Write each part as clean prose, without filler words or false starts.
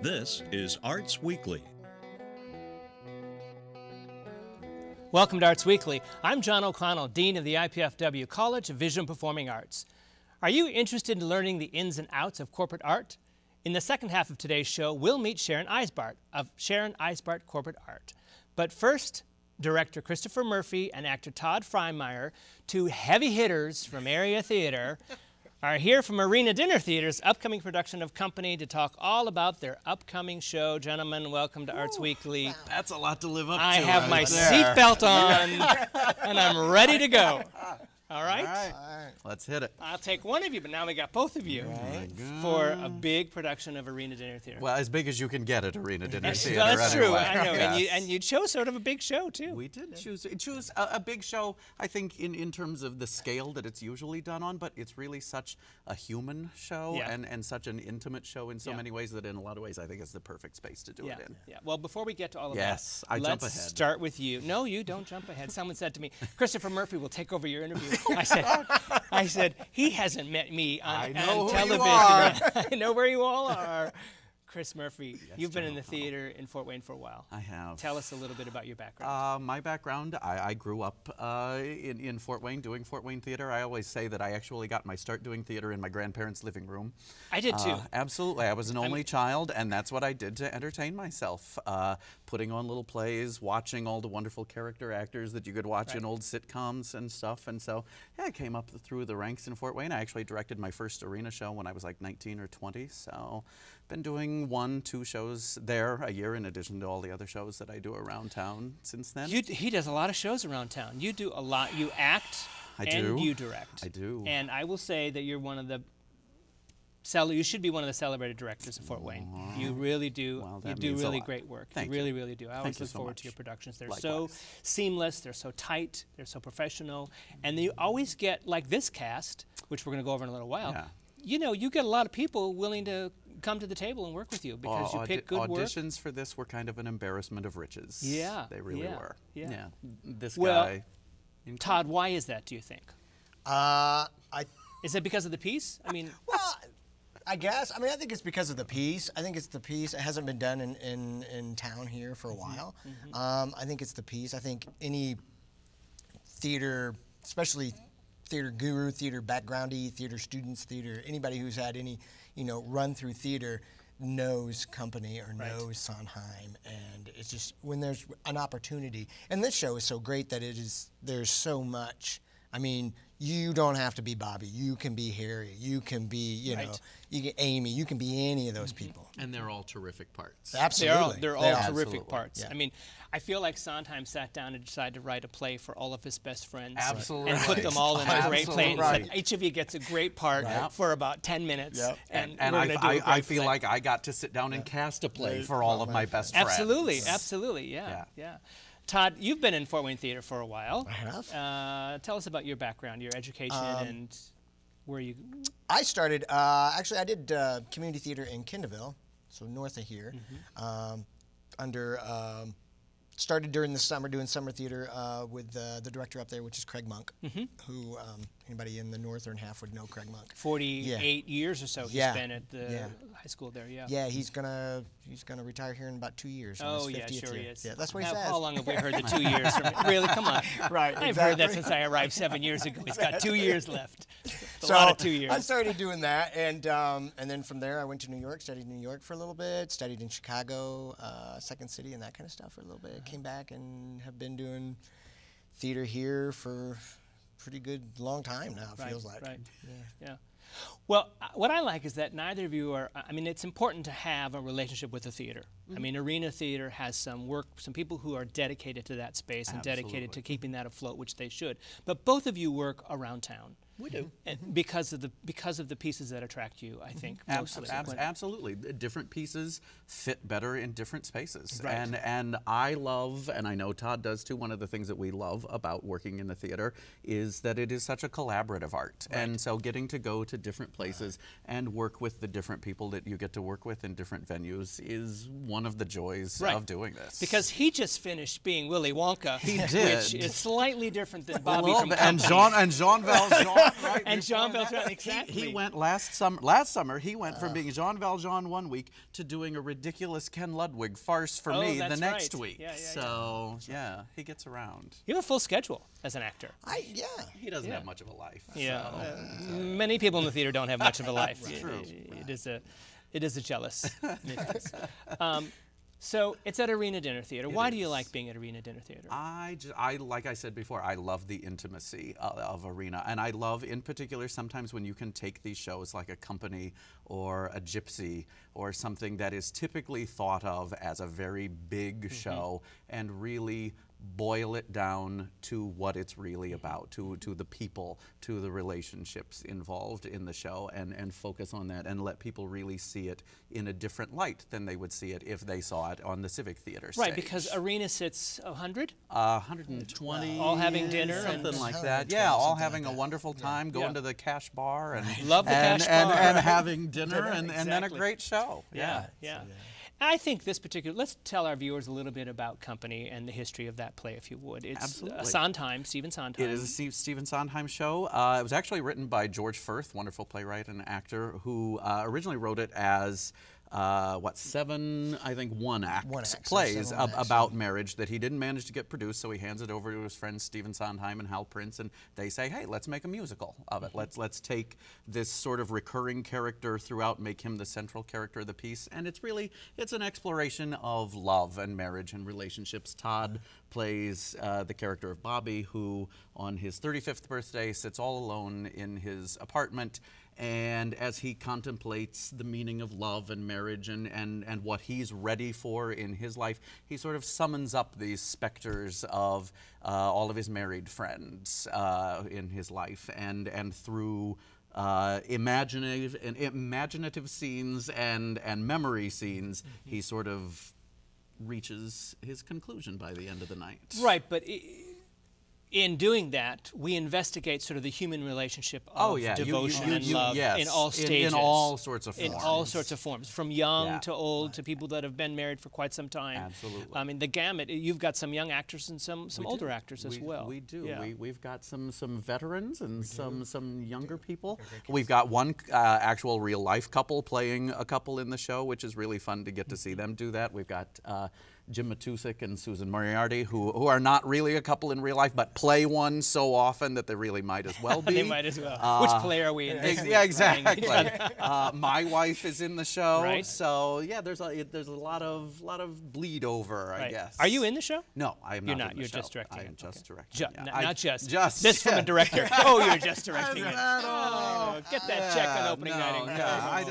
This is Arts Weekly. Welcome to Arts Weekly. I'm John O'Connell, Dean of the IPFW College of Visual and Performing Arts. Are you interested in learning the ins and outs of corporate art? In the second half of today's show, we'll meet Sharon Eisbart of Sharon Eisbart Corporate Art. But first, director Christopher Murphy and actor Todd Frymier, two heavy hitters from area theater, are here from Arena Dinner Theater's upcoming production of Company to talk all about their upcoming show. Gentlemen, welcome to Arts Weekly. Wow. That's a lot to live up to. I have my seatbelt on, and I'm ready to go. All right? All right. Let's hit it. I'll take one of you, but now we got both of you for a big production of Arena Dinner Theater. Well, as big as you can get at Arena Dinner Theater. Well, that's anyway. true. I know. Yes. And you chose sort of a big show, too. We did choose a big show, I think, in terms of the scale that it's usually done on, but it's really such a human show and such an intimate show in so many ways that in a lot of ways I think it's the perfect space to do it in. Yeah. Well, before we get to all of that, I jump ahead. Let's start with you. No, you don't jump ahead. Someone said to me, Christopher Murphy will take over your interview. I said, he hasn't met me on television. I know where you all are. Chris Murphy, you've been in the theater in Fort Wayne for a while. I have. Tell us a little bit about your background. My background, I grew up in Fort Wayne doing Fort Wayne theater. I always say that I actually got my start doing theater in my grandparents' living room. I did too. Absolutely. I was an only child, and that's what I did to entertain myself. Putting on little plays, watching all the wonderful character actors that you could watch in old sitcoms and stuff. And so, I came up through the ranks in Fort Wayne. I actually directed my first arena show when I was like 19 or 20. So, been doing 1-2 shows there a year in addition to all the other shows that I do around town since then. He does a lot of shows around town. You do a lot. You act and you direct. I do. And I will say that you're one of the you should be one of the celebrated directors of Fort Wayne. You really do. Well, you do really great work. Thank you. Really do. I always look forward to your productions. They're so seamless. They're so tight. They're so professional. And you always get, like this cast, which we're going to go over in a little while, you know, you get a lot of people willing to come to the table and work with you because you pick good work. Auditions for this were kind of an embarrassment of riches. Yeah. They really were. Yeah. This guy. Well, Todd, why is that, do you think? Is it because of the piece? I mean... Well, I guess. I mean, I think it's because of the piece. I think it's the piece. It hasn't been done in town here for a while. I think it's the piece. I think any theater, especially theater guru, theater backgroundy, theater students, theater, anybody who's had any, run through theater knows Company or knows Sondheim, and it's just when there's an opportunity. And this show is so great that there's so much. I mean, you don't have to be Bobby. You can be Harry. You can be, you can Amy. You can be any of those people. And they're all terrific parts. Absolutely. They're all terrific parts. Yeah. I mean, I feel like Sondheim sat down and decided to write a play for all of his best friends. Absolutely. And put them all in a great play. And said, each of you gets a great part for about 10 minutes. And I feel like I got to sit down and cast a play for all of my best friends. Absolutely. Yeah. Todd, you've been in Fort Wayne Theater for a while. I have. Tell us about your background, your education, and where you... I started, actually I did community theater in Kendallville, so north of here, started during the summer doing summer theater with the director up there, which is Craig Monk, who anybody in the northern half would know Craig Monk. 48 years or so he's been at the high school there, Yeah, he's gonna retire here in about 2 years. Oh yeah, sure he is. Yeah, that's what he says. How long have we heard the 2 years from him? Really, come on. Right, I've heard that since I arrived 7 years ago. He's got 2 years left. A lot of 2 years. I started doing that, and then from there I went to New York, studied in New York for a little bit, studied in Chicago, Second City, and that kind of stuff for a little bit. Came back and have been doing theater here for a pretty good long time now, it feels like. Yeah. Well, what I like is that neither of you are, I mean, it's important to have a relationship with the theater. I mean, Arena Theater has some people who are dedicated to that space and dedicated to keeping that afloat, which they should. But both of you work around town. We do. And because of the pieces that attract you, I think. Absolutely. Different pieces fit better in different spaces. And I love, and I know Todd does too, one of the things that we love about working in the theater is that it is such a collaborative art. And so getting to go to different places and work with the different people that you get to work with in different venues is one of the joys of doing this. Because he just finished being Willy Wonka. He did. Which is slightly different than Bobby from and Jean Valjean Right, and Jean before Valjean, that, exactly. He went last summer. He went from being Jean Valjean one week to doing a ridiculous Ken Ludwig farce for me the that's next right. week. Yeah, yeah, so yeah, he gets around. You have a full schedule as an actor. He doesn't have much of a life. Yeah, so. many people in the theater don't have much of a life. True. It is a jealous mix. So it's at Arena Dinner Theater. Why do you like being at Arena Dinner Theater? I like I said before, I love the intimacy of Arena, and I love, in particular, sometimes when you can take these shows like a Company or a Gypsy or something that is typically thought of as a very big show and really boil it down to what it's really about, to the people, to the relationships involved in the show, and focus on that and let people really see it in a different light than they would see it if they saw it on the Civic Theater stage. Right, because Arena sits 100? 120. All having dinner something and like that. Yeah, all having a wonderful time, going to the Cash Bar and love the Cash Bar. and having dinner and then a Exactly. great show. Yeah. I think this particular, let's tell our viewers a little bit about Company and the history of that play, if you would. It's Absolutely. Stephen Sondheim. It is a Stephen Sondheim show. It was actually written by George Firth, wonderful playwright and actor, who originally wrote it as seven, I think, one-act plays about marriage that he didn't manage to get produced, so he hands it over to his friends Stephen Sondheim and Hal Prince, and they say, hey, let's make a musical of it. Let's take this sort of recurring character throughout, make him the central character of the piece, and it's an exploration of love and marriage and relationships. Todd plays the character of Bobby, who on his 35th birthday sits all alone in his apartment, and as he contemplates the meaning of love and marriage and what he's ready for in his life, he sort of summons up these specters of all of his married friends in his life, and through imaginative scenes and memory scenes, he sort of reaches his conclusion by the end of the night. Right, but in doing that, we investigate sort of the human relationship of devotion and love in all stages. In all sorts of forms. In all sorts of forms, from young to old to people that have been married for quite some time. Absolutely. I mean, the gamut. You've got some young actors and some older actors as well. We do. Yeah. We've got some veterans and some younger people. We've got one actual real-life couple playing a couple in the show, which is really fun to get to see them do that. We've got Jim Matusik and Susan Moriarty, who are not really a couple in real life, but play one so often that they really might as well be. They might as well. Which play are we in this week? Yeah, exactly. My wife is in the show, Right. so yeah, there's a lot of bleed over, I guess. Are you in the show? No, I am You're not. not. In the You're show. just directing. I am it. just directing. Not just. Just. This from a director. Oh, you're just directing it. Oh, Get that check on opening night.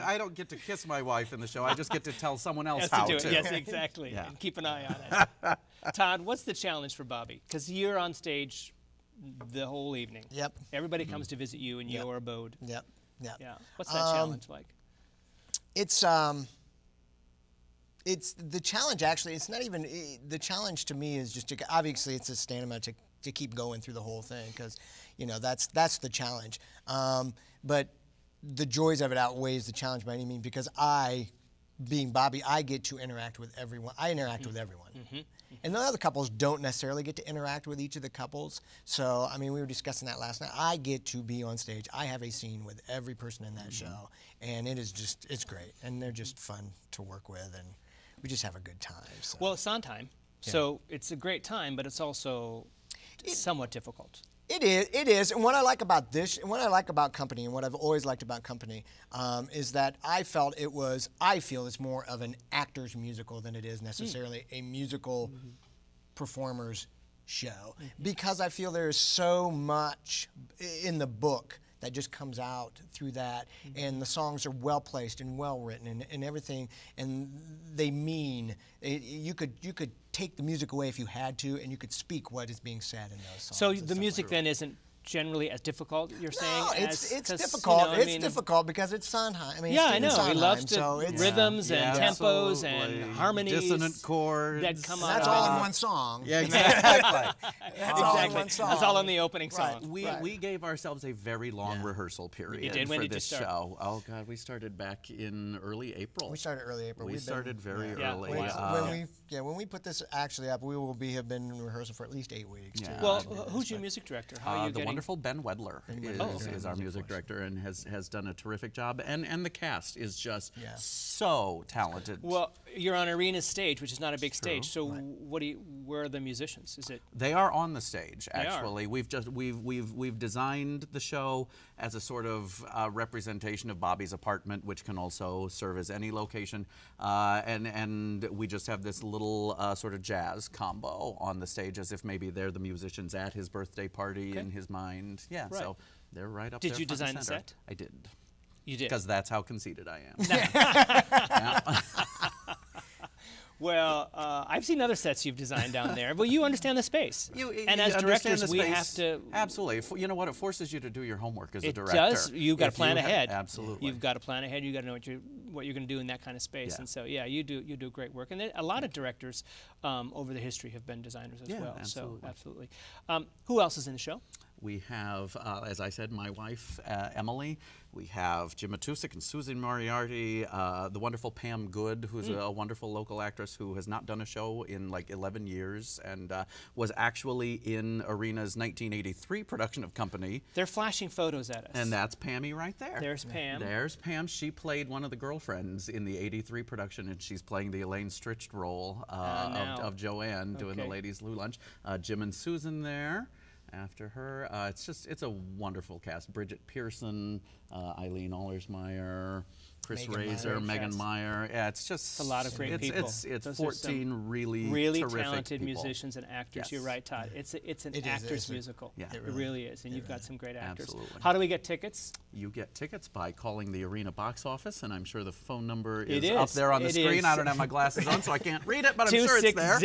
I don't get to kiss my wife in the show. I just get to tell someone else Has how to do it. to. Yes, exactly. Yeah. And keep an eye on it. Todd, what's the challenge for Bobby? Because you're on stage the whole evening. Yep. Everybody comes to visit you in your abode. Yep. Yeah. What's that challenge like? It's the challenge. Actually, it's not even the challenge to me is just to, obviously it's a stamina to keep going through the whole thing, because that's the challenge. But the joys of it outweighs the challenge by any means, because being Bobby, I get to interact with everyone. I interact with everyone. And the other couples don't necessarily get to interact with each of the couples. So, I mean, we were discussing that last night. I get to be on stage. I have a scene with every person in that show. And it's great. And they're just fun to work with. And we just have a good time. So. Well, it's Sondheim. So it's a great time, but it's also somewhat difficult. It is. And what I like about this, and what I like about Company, and what I've always liked about Company, is that I feel it's more of an actor's musical than it is necessarily a musical performer's show. Because I feel there is so much in the book that just comes out through that, and the songs are well placed and well written and everything, and they mean you could take the music away if you had to, and you could speak what is being said in those songs. So the music then isn't generally as difficult, you're saying? No, it's difficult. It's difficult because it's Sondheim. I mean, I know. Sondheim, He loves so rhythms and tempos and harmonies. Dissonant chords. That come out. That's all in one song. Yeah, exactly. That's all in one song. That's all in the opening song. We gave ourselves a very long rehersal period for this show. Oh God, we started back in early April. We started early April. We started very early. When we put this actually up, we have been in rehearsal for at least 8 weeks. Well, who's your music director? How are you getting wonderful Ben Wedler is our music director and has done a terrific job. And the cast is just so talented. Well, you're on Arena's stage, which is not a big stage. So where are the musicians? Is it? They are on the stage, actually. We've designed the show as a sort of representation of Bobby's apartment, which can also serve as any location. And we just have this little sort of jazz combo on the stage, as if maybe they're the musicians at his birthday party in his mind. Yeah, so they're right up there. Did you design the set? I did. You did? Because that's how conceited I am. Well, I've seen other sets you've designed down there. Well, you understand the space. And as directors, we have to... Absolutely. You know what? It forces you to do your homework as a director. It does. You've got to plan ahead. Absolutely. You've got to plan ahead. You've got to know what you're going to do in that kind of space. And so, yeah, you do great work. And a lot of directors over the history have been designers as well. Absolutely. So, absolutely. Who else is in the show? We have, as I said, my wife, Emily. We have Jim Matusik and Susan Moriarty, the wonderful Pam Good, who's a wonderful local actress who has not done a show in like 11 years and was actually in Arena's 1983 production of Company. They're flashing photos at us. And that's Pammy right there. There's Pam. There's Pam. She played one of the girlfriends in the 83 production, and she's playing the Elaine Stritched role of Joanne doing the ladies' Lou Lunch. Jim and Susan there. After her, it's a wonderful cast. Bridget Pearson, Eileen Allersmeyer, Chris Razor, Megan Meyer. Yeah, it's just a lot of great people. It's 14 really talented people. musicians and actors. You're right, Todd. It's an actor's musical. Yeah, it really is, and you've got some great actors. Absolutely. How do we get tickets? You get tickets by calling the Arena box office, and I'm sure the phone number is up there on the screen. I don't have my glasses on, so I can't read it, but I'm sure it's there.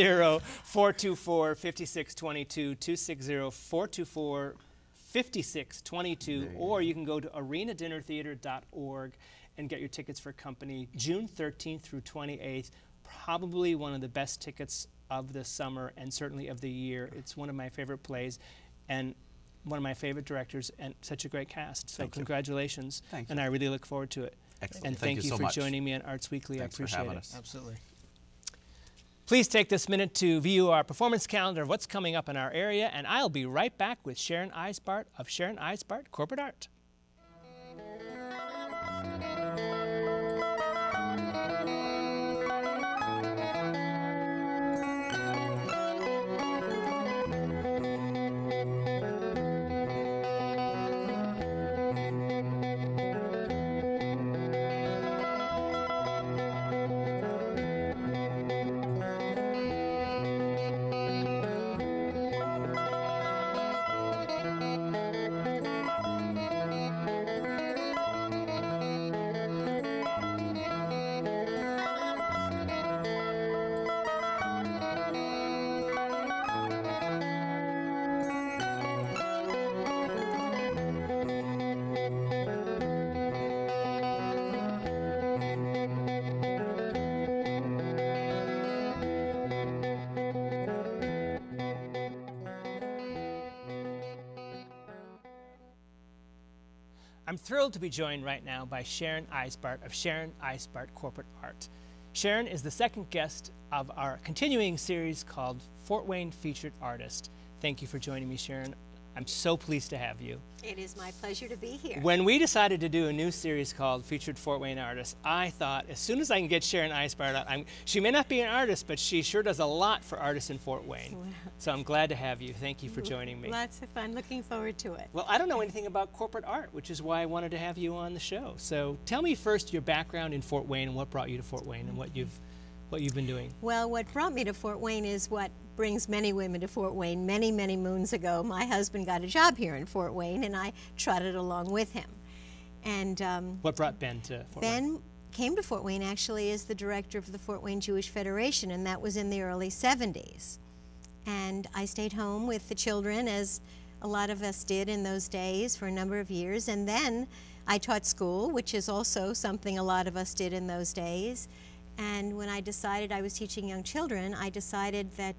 260-424-5622, 260-424-5622, or you can go to arenadinnertheater.org and get your tickets for Company June 13th through 28th. Probably one of the best tickets of the summer and certainly of the year. It's one of my favorite plays and one of my favorite directors and such a great cast. So congratulations. Thank you. And I really look forward to it. Excellent. And thank you so for much. joining me on Arts Weekly. Thanks I appreciate for having it. us. Absolutely. Please take this minute to view our performance calendar of what's coming up in our area, and I'll be right back with Sharon Eisbart of Sharon Eisbart Corporate Art. I'm thrilled to be joined right now by Sharon Eisbart of Sharon Eisbart Corporate Art. Sharon is the second guest of our continuing series called Fort Wayne Featured Artist. Thank you for joining me, Sharon. I'm so pleased to have you. It is my pleasure to be here. When we decided to do a new series called Featured Fort Wayne Artists, I thought as soon as I can get Sharon Eisbart out, she may not be an artist, but she sure does a lot for artists in Fort Wayne. Wow. So I'm glad to have you. Thank you for joining me. Lots of fun. Looking forward to it. Well, I don't know anything about corporate art, which is why I wanted to have you on the show. So tell me first your background in Fort Wayne and what brought you to Fort Wayne and what you've been doing. Well, what brought me to Fort Wayne is what brings many women to Fort Wayne. Many, many moons ago, my husband got a job here in Fort Wayne, and I trotted along with him. And what brought Ben to Fort Wayne? Ben came to Fort Wayne actually as the director of the Fort Wayne Jewish Federation, and that was in the early 70s. And I stayed home with the children, as a lot of us did in those days, for a number of years. And then I taught school, which is also something a lot of us did in those days. And when I decided I was teaching young children, I decided that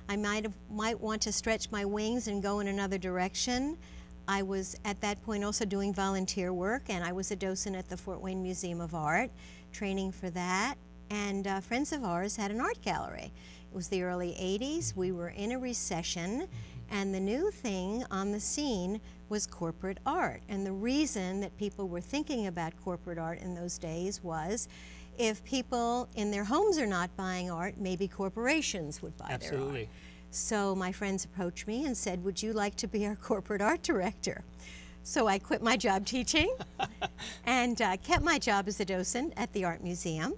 I might want to stretch my wings and go in another direction. I was at that point also doing volunteer work, and I was a docent at the Fort Wayne Museum of Art, training for that. And friends of ours had an art gallery. It was the early 80s. We were in a recession, And the new thing on the scene was corporate art. And the reason that people were thinking about corporate art in those days was if people in their homes are not buying art, maybe corporations would buy their art. So my friends approached me and said, would you like to be our corporate art director? So I quit my job teaching and kept my job as a docent at the Art Museum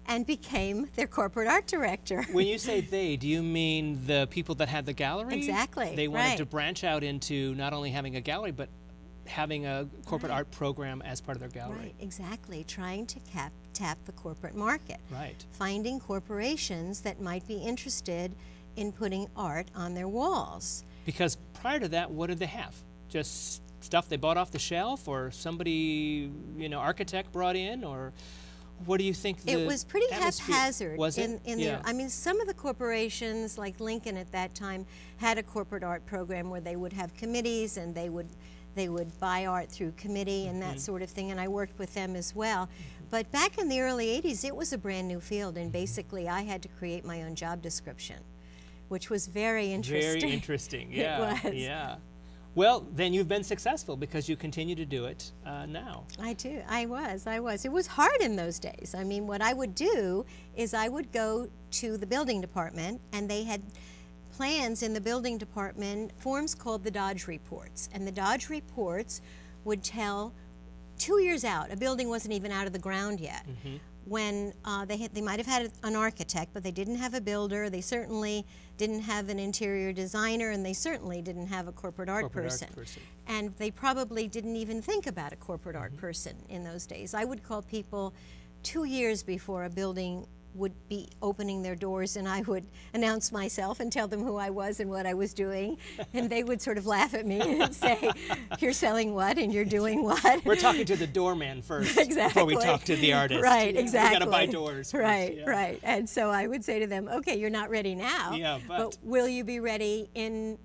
and became their corporate art director. When you say they, do you mean the people that had the gallery? Exactly. They wanted to branch out into not only having a gallery, but having a corporate art program as part of their gallery. Right, exactly. Trying to tap the corporate market. Right. Finding corporations that might be interested in putting art on their walls. Because prior to that, what did they have? Just stuff they bought off the shelf, or somebody, you know, architect brought in, or what do you think? It was pretty atmosphere haphazard. Was it? I mean, some of the corporations, like Lincoln at that time, had a corporate art program where they would have committees and they would buy art through committee and that sort of thing, and I worked with them as well. But back in the early 80s, it was a brand new field, and basically I had to create my own job description, which was very interesting. Very interesting, yeah. It was. Yeah. Well, then you've been successful because you continue to do it now. I do. I was. It was hard in those days. I mean, what I would do is I would go to the building department, and they had plans in the building department, forms called the Dodge Reports. And the Dodge Reports would tell 2 years out, a building wasn't even out of the ground yet, when they might have had an architect, but they didn't have a builder, they certainly didn't have an interior designer, and they certainly didn't have a corporate art person. And they probably didn't even think about a corporate art person in those days. I would call people 2 years before a building would be opening their doors, and I would announce myself and tell them who I was and what I was doing, and they would sort of laugh at me and say, you're selling what and you're doing what? We're talking to the doorman first exactly. before we talk to the artist. Right, exactly. We got to buy doors first. Right, right. And so I would say to them, okay, you're not ready now, but will you be ready in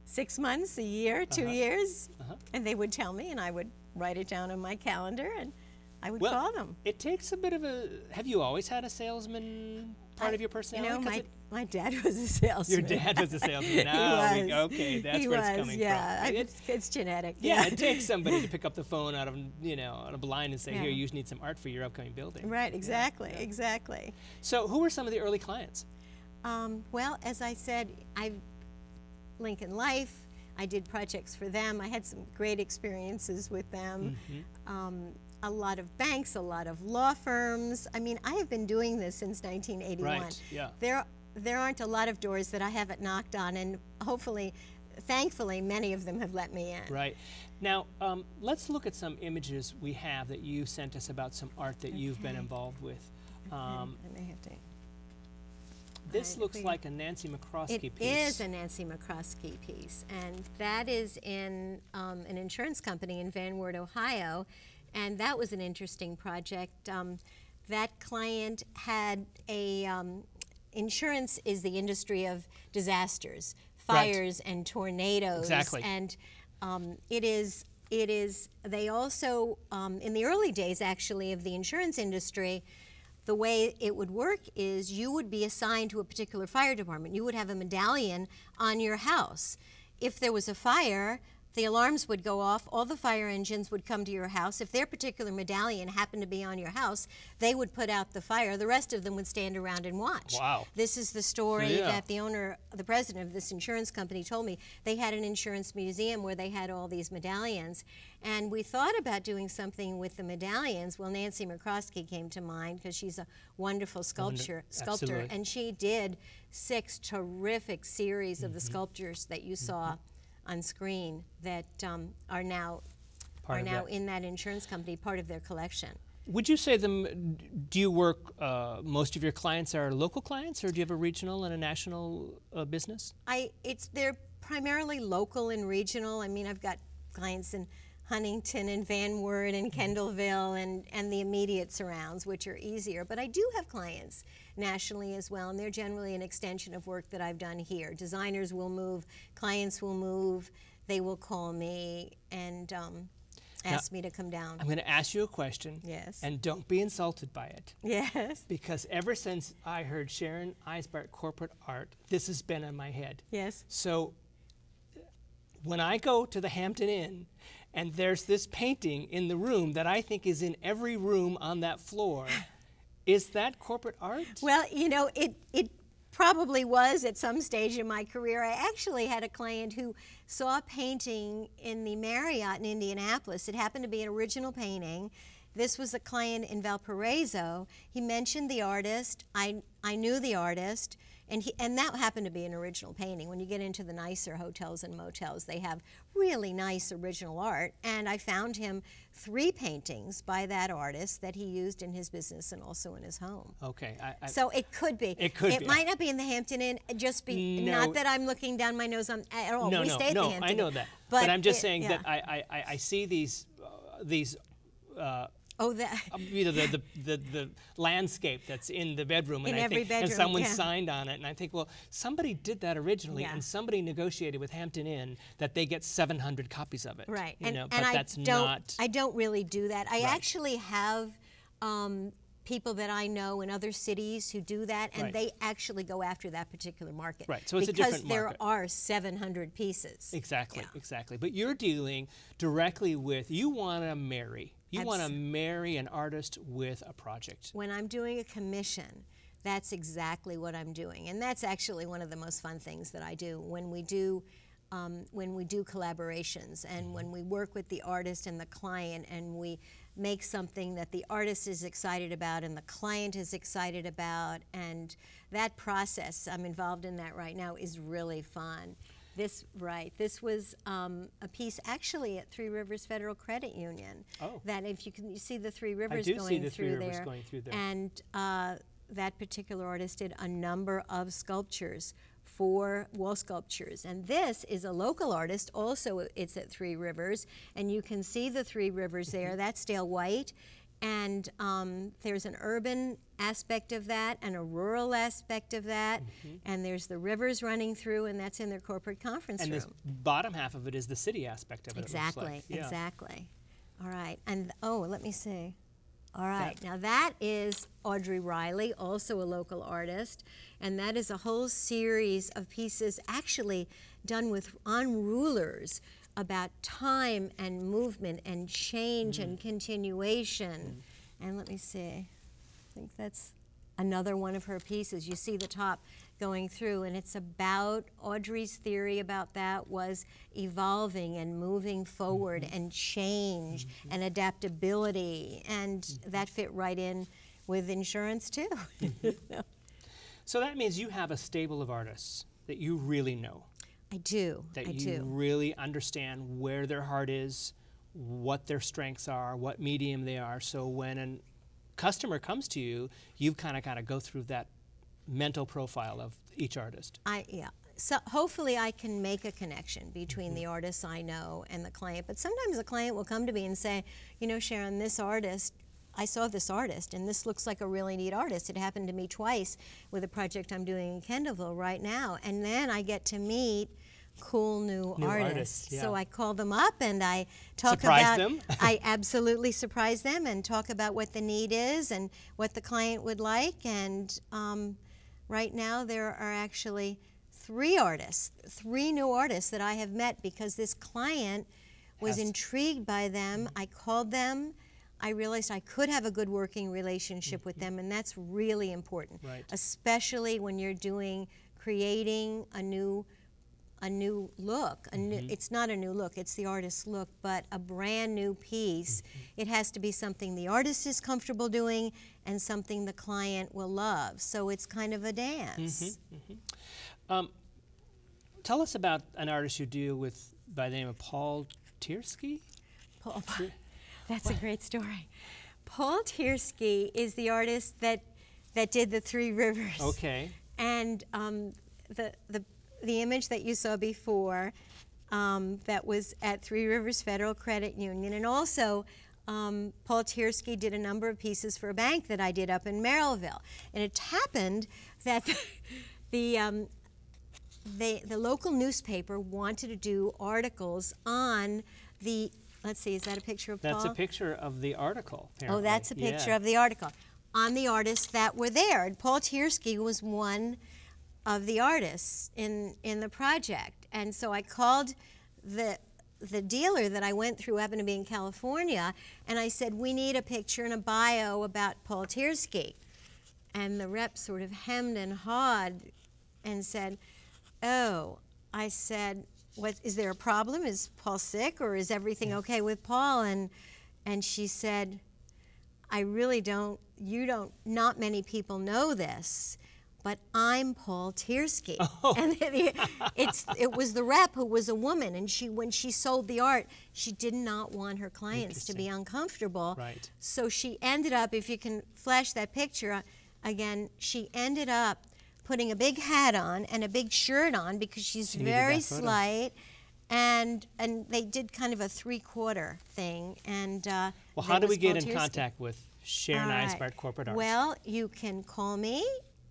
6 months, a year, 2 years? And they would tell me, and I would write it down on my calendar, and I would call them. It takes a bit of a. Have you always had a salesman part of your personality? You know, my dad was a salesman. Your dad was a salesman. He was. Okay, that's where it's coming from. It's genetic. Yeah, it takes somebody to pick up the phone out of on a blind and say, here, you need some art for your upcoming building. Right. Exactly. Exactly. So, who were some of the early clients? Well, as I said, Lincoln Life. I did projects for them. I had some great experiences with them. A lot of banks, a lot of law firms. I mean, I have been doing this since 1981. Right, yeah. There aren't a lot of doors that I haven't knocked on, and hopefully, thankfully, many of them have let me in. Right. Now, let's look at some images we have that you sent us about some art that you've been involved with. I may have to. This looks like a Nancy McCroskey piece. It is a Nancy McCroskey piece, and that is in an insurance company in Van Wert, Ohio, and that was an interesting project. That client had a, insurance is the industry of disasters, fires and tornadoes. Exactly. And they also, in the early days actually of the insurance industry, the way it would work is you would be assigned to a particular fire department. You would have a medallion on your house. If there was a fire, the alarms would go off, all the fire engines would come to your house. If their particular medallion happened to be on your house, they would put out the fire. The rest of them would stand around and watch. Wow. This is the story that the president of this insurance company told me. They had an insurance museum where they had all these medallions. And we thought about doing something with the medallions. Well, Nancy McCroskey came to mind because she's a wonderful sculptor, and she did 6 terrific series of the sculptures that you saw on screen that are now in that insurance company, part of their collection. Would you say do you work, most of your clients are local clients, or do you have a regional and a national business? They're primarily local and regional. I mean, I've got clients in Huntington and Van Wert and Kendallville and the immediate surrounds, which are easier. But I do have clients nationally as well, and they're generally an extension of work that I've done here. Designers will move, clients will move, they will call me and ask me to come down. I'm going to ask you a question. Yes. And don't be insulted by it. Yes. Because ever since I heard Sharon Eisbart corporate art, this has been in my head. Yes. So when I go to the Hampton Inn and there's this painting in the room that I think is in every room on that floor, is that corporate art? Well, you know, it probably was at some stage in my career. I actually had a client who saw a painting in the Marriott in Indianapolis. It happened to be an original painting. This was a client in Valparaiso. He mentioned the artist. I knew the artist, and that happened to be an original painting. When you get into the nicer hotels and motels, they have really nice original art. And I found him 3 paintings by that artist that he used in his business and also in his home. Okay. So it could be. It could be. It might not be in the Hampton Inn. Just be not that I'm looking down my nose at all. No, we stay at the Hampton I know Inn. that. But I'm just saying that I see these. You know, the landscape that's in the bedroom, and every bedroom, and someone signed on it, and I think, well, somebody did that originally, and somebody negotiated with Hampton Inn that they get 700 copies of it. Right, you know, and but that's not. I don't really do that. I actually have people that I know in other cities who do that, and they actually go after that particular market. Right, so it's a different market. Because there are 700 pieces. Exactly, exactly. But you're dealing directly with, you want to marry. You want to marry an artist with a project. When I'm doing a commission, that's exactly what I'm doing. And that's actually one of the most fun things that I do when we do collaborations and when we work with the artist and the client and we make something that the artist is excited about and the client is excited about, and that process, I'm involved in that right now, is really fun. This was a piece actually at Three Rivers Federal Credit Union. Oh. That if you see the Three Rivers going through there. And that particular artist did a number of sculptures, 4 wall sculptures. And this is a local artist, also it's at Three Rivers, and you can see the Three Rivers there. That's Dale White. And there's an urban aspect of that and a rural aspect of that, and there's the rivers running through, and that's in their corporate conference room. And this bottom half of it is the city aspect of it. Exactly, exactly. All right, and let me see. All right, now that is Audrey Riley, also a local artist, and that is a whole series of pieces actually done on rulers about time and movement and change and continuation. And let me see, I think that's another one of her pieces. You see the top going through, and it's about Audrey's theory about that was evolving and moving forward and change and adaptability, and that fit right in with insurance too. So that means you have a stable of artists that you really know. I do. That you really understand where their heart is, what their strengths are, what medium they are. So when a customer comes to you, you've kind of got to go through that mental profile of each artist. So hopefully I can make a connection between the artists I know and the client. But sometimes the client will come to me and say, you know, Sharon, this artist, I saw this artist, and this looks like a really neat artist. It happened to me twice with a project I'm doing in Kendallville right now. And then I get to meet cool new artists. So I call them up and I talk about them. I absolutely surprise them and talk about what the need is and what the client would like. And right now there are actually 3 new artists that I have met because this client was intrigued by them. I called them. I realized I could have a good working relationship with them, and that's really important, especially when you're creating a new look. It's not a new look, it's the artist's look, but a brand new piece. It has to be something the artist is comfortable doing and something the client will love. So it's kind of a dance. Tell us about an artist you deal with by the name of Paul Tiersky. That's a great story. Paul Tiersky is the artist that did the Three Rivers. Okay. And the image that you saw before, that was at Three Rivers Federal Credit Union, and also Paul Tiersky did a number of pieces for a bank that I did up in Merrillville. And it happened that the local newspaper wanted to do articles on the. Let's see, is that a picture of Paul? That's a picture of the article, apparently. Oh, that's a picture of the article. On the artists that were there. And Paul Tiersky was one of the artists in the project. And so I called the dealer that I went through happened to be in California, and I said, we need a picture and a bio about Paul Tiersky. And the rep sort of hemmed and hawed and said, oh. I said, is there a problem? Is Paul sick, or is everything okay with Paul? And she said, I really don't, not many people know this, but I'm Paul Tiersky. Oh. And it was the rep who was a woman, and when she sold the art, she did not want her clients to be uncomfortable. Right. So she ended up, if you can flash that picture again, she ended up putting a big hat on and a big shirt on because she's very slight, and they did kind of a 3/4 thing. And well, how do we get in contact with Sharon Eisbart Corporate Arts? Well, you can call me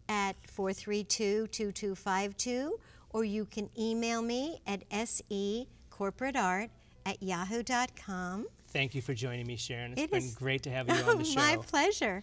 at 432-2252, or you can email me at secorporateart@yahoo.com. Thank you for joining me, Sharon. It's been great to have you on the show. My pleasure.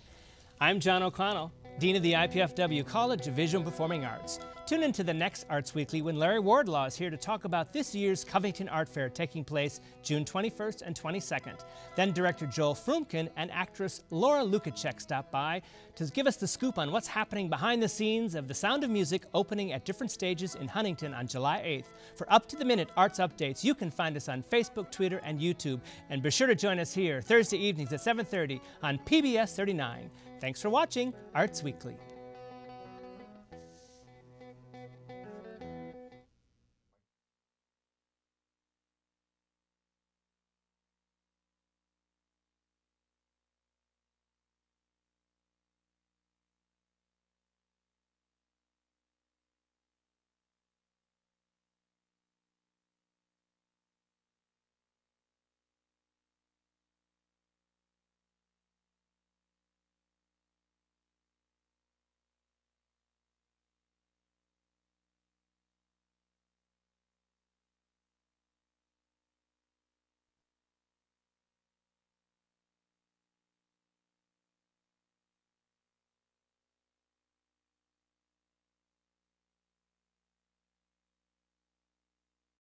I'm John O'Connell, Dean of the IPFW College of Visual and Performing Arts. Tune in to the next Arts Weekly when Larry Wardlaw is here to talk about this year's Covington Art Fair taking place June 21st and 22nd. Then director Joel Frumkin and actress Laura Lukacek stop by to give us the scoop on what's happening behind the scenes of The Sound of Music opening at different stages in Huntington on July 8th. For up-to-the-minute arts updates, you can find us on Facebook, Twitter, and YouTube. And be sure to join us here Thursday evenings at 7:30 on PBS 39. Thanks for watching Arts Weekly.